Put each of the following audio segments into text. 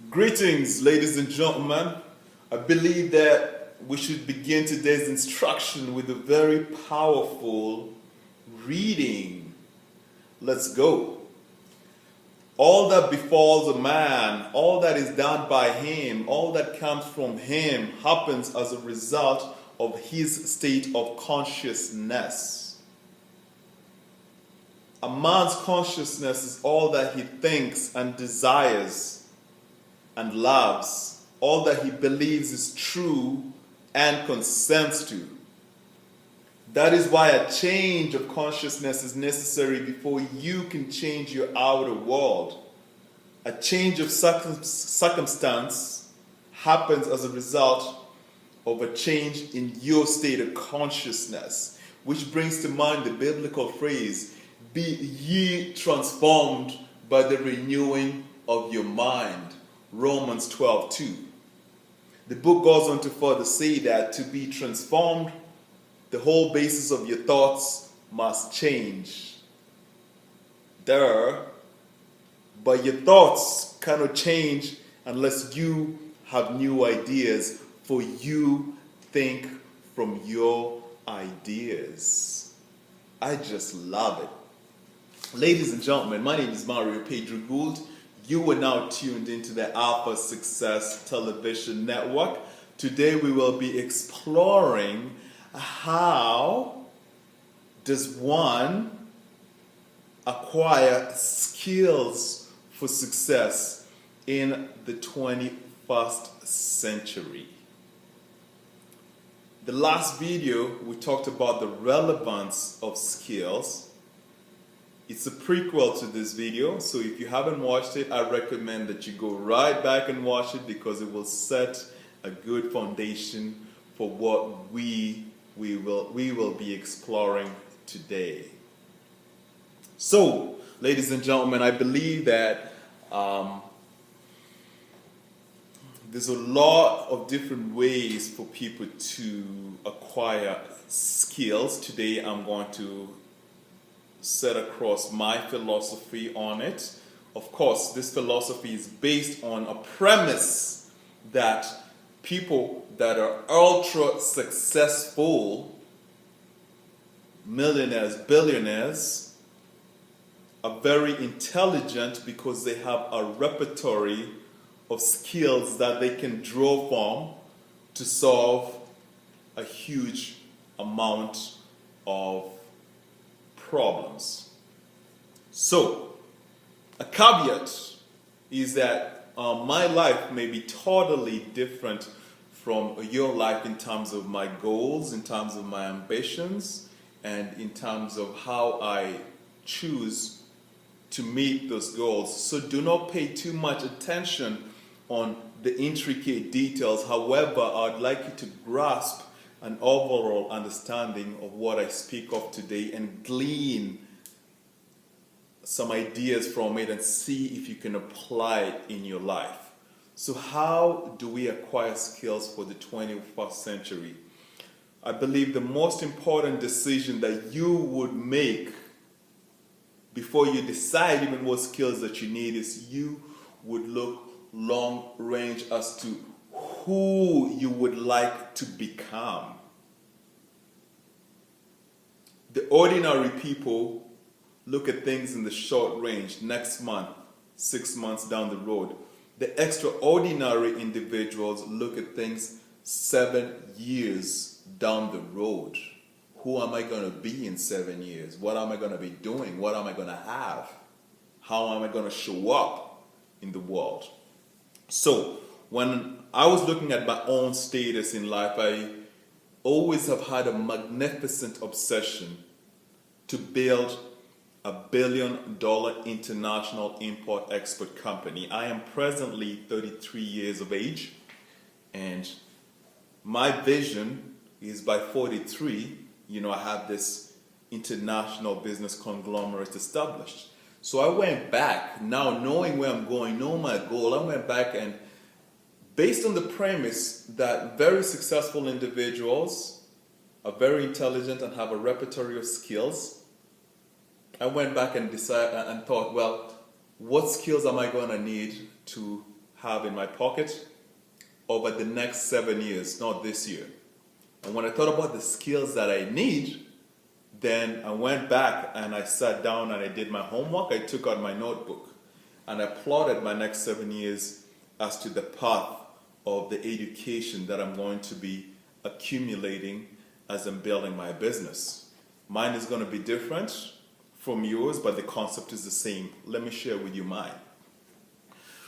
Greetings, ladies and gentlemen. I believe that we should begin today's instruction with a very powerful reading. Let's go. All that befalls a man, all that is done by him, all that comes from him happens as a result of his state of consciousness. A man's consciousness is all that he thinks and desires and loves, all that he believes is true and consents to. That is why a change of consciousness is necessary before you can change your outer world. A change of circumstance happens as a result of a change in your state of consciousness, which brings to mind the biblical phrase, "Be ye transformed by the renewing of your mind." Romans 12:2. The book goes on to further say that to be transformed, the whole basis of your thoughts must change. But your thoughts cannot change unless you have new ideas, for you think from your ideas. I just love it. Ladies and gentlemen, my name is Mario Pedro Gould. You are now tuned into the Alpha Success Television Network. Today we will be exploring how does one acquire skills for success in the 21st century. The last video we talked about the relevance of skills. It's a prequel to this video, so if you haven't watched it, I recommend that you go right back and watch it because it will set a good foundation for what we will be exploring today. So, ladies and gentlemen, I believe that there's a lot of different ways for people to acquire skills. Today I'm going to set across my philosophy on it. Of course, this philosophy is based on a premise that people that are ultra successful, millionaires, billionaires, are very intelligent because they have a repertoire of skills that they can draw from to solve a huge amount of problems. So, a caveat is that my life may be totally different from your life in terms of my goals, in terms of my ambitions, and in terms of how I choose to meet those goals. So do not pay too much attention on the intricate details. However, I'd like you to grasp an overall understanding of what I speak of today and glean some ideas from it and see if you can apply it in your life. So how do we acquire skills for the 21st century? I believe the most important decision that you would make before you decide even what skills that you need is you would look long range as to who you would like to become. The ordinary people look at things in the short range, next month, 6 months down the road. The extraordinary individuals look at things 7 years down the road. Who am I going to be in 7 years? What am I going to be doing? What am I going to have? How am I going to show up in the world? So, when I was looking at my own status in life, I always have had a magnificent obsession to build a $1 billion international import-export company. I am presently 33 years of age, and my vision is by 43, I have this international business conglomerate established. So I went back, now knowing where I'm going, knowing my goal, I went back and based on the premise that very successful individuals are very intelligent and have a repertoire of skills, I went back and decided and thought, well, what skills am I going to need to have in my pocket over the next 7 years, not this year. And when I thought about the skills that I need, then I went back and I sat down and I did my homework. I took out my notebook and I plotted my next 7 years as to the path of the education that I'm going to be accumulating as I'm building my business. Mine is going to be different from yours, but the concept is the same. Let me share with you mine.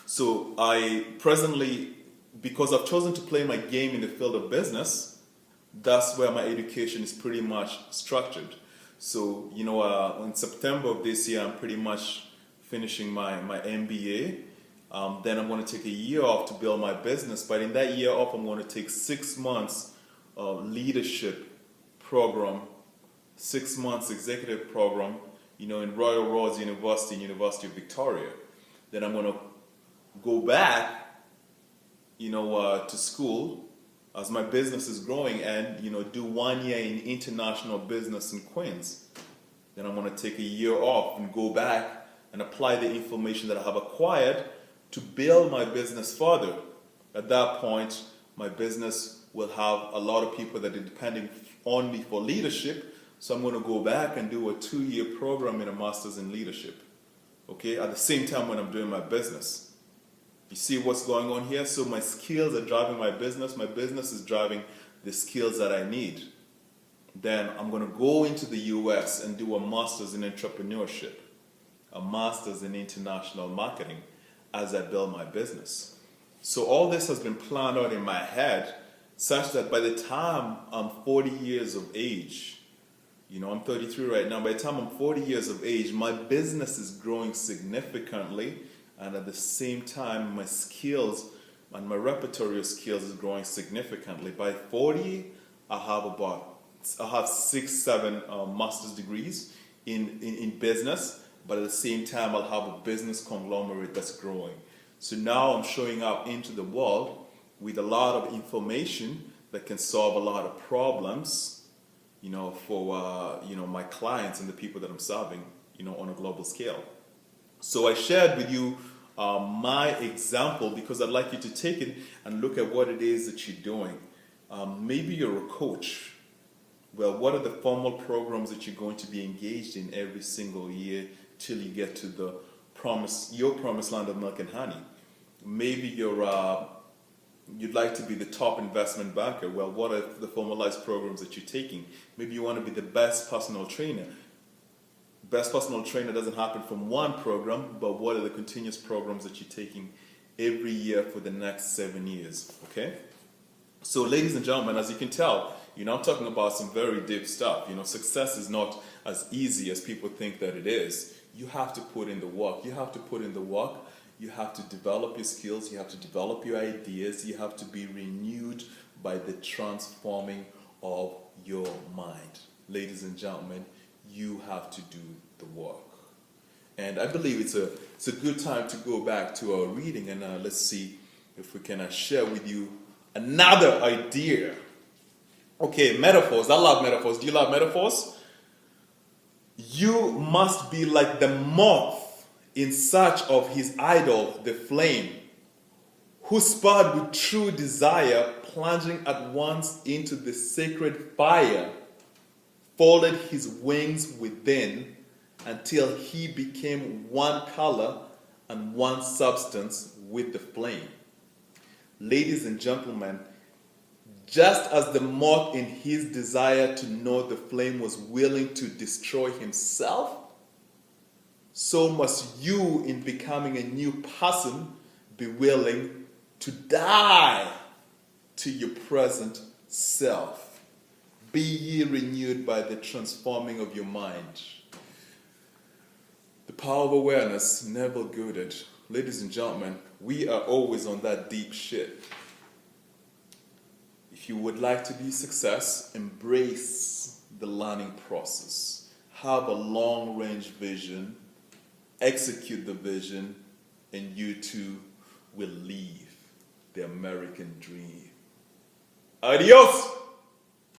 So I presently, because I've chosen to play my game in the field of business, that's where my education is pretty much structured. So, in September of this year, I'm pretty much finishing my MBA. Then I'm going to take a year off to build my business. But in that year off, I'm going to take 6 months leadership program, 6 months executive program, in Royal Roads University and University of Victoria. Then I'm going to go back, to school as my business is growing and, do 1 year in international business in Queens. Then I'm going to take a year off and go back and apply the information that I have acquired to build my business further. At that point, my business will have a lot of people that are depending on me for leadership. So I'm going to go back and do a 2-year program in a master's in leadership. Okay, at the same time when I'm doing my business. You see what's going on here? So my skills are driving my business is driving the skills that I need. Then I'm going to go into the US and do a master's in entrepreneurship, a master's in international marketing as I build my business. So all this has been planned out in my head such that by the time I'm 40 years of age, I'm 33 right now, by the time I'm 40 years of age, my business is growing significantly, and at the same time, my skills and my repertoire of skills is growing significantly. By 40, I have 6, 7 master's degrees in business, but at the same time, I'll have a business conglomerate that's growing. So now I'm showing up into the world with a lot of information that can solve a lot of problems, for my clients and the people that I'm serving, on a global scale. So I shared with you my example because I'd like you to take it and look at what it is that you're doing. Maybe you're a coach. Well, what are the formal programs that you're going to be engaged in every single year till you get to your promised land of milk and honey? Maybe you'd like to be the top investment banker. Well, what are the formalized programs that you're taking? Maybe you want to be the best personal trainer. Best personal trainer doesn't happen from one program, but what are the continuous programs that you're taking every year for the next 7 years? Okay? So, ladies and gentlemen, as you can tell, I'm talking about some very deep stuff. Success is not as easy as people think that it is. You have to put in the work. You have to develop your skills. You have to develop your ideas. You have to be renewed by the transforming of your mind. Ladies and gentlemen, you have to do the work. And I believe it's a good time to go back to our reading and let's see if we can share with you another idea. Okay, metaphors. I love metaphors. Do you love metaphors? You must be like the moth in search of his idol, the flame, who spurred with true desire, plunging at once into the sacred fire, folded his wings within until he became one color and one substance with the flame. Ladies and gentlemen, just as the moth in his desire to know the flame was willing to destroy himself, so must you, in becoming a new person, be willing to die to your present self. Be ye renewed by the transforming of your mind. The power of awareness, Neville Goddard. Ladies and gentlemen, we are always on that deep shit. If you would like to be a success, embrace the learning process. Have a long-range vision. Execute the vision, and you too will live the American dream. Adios!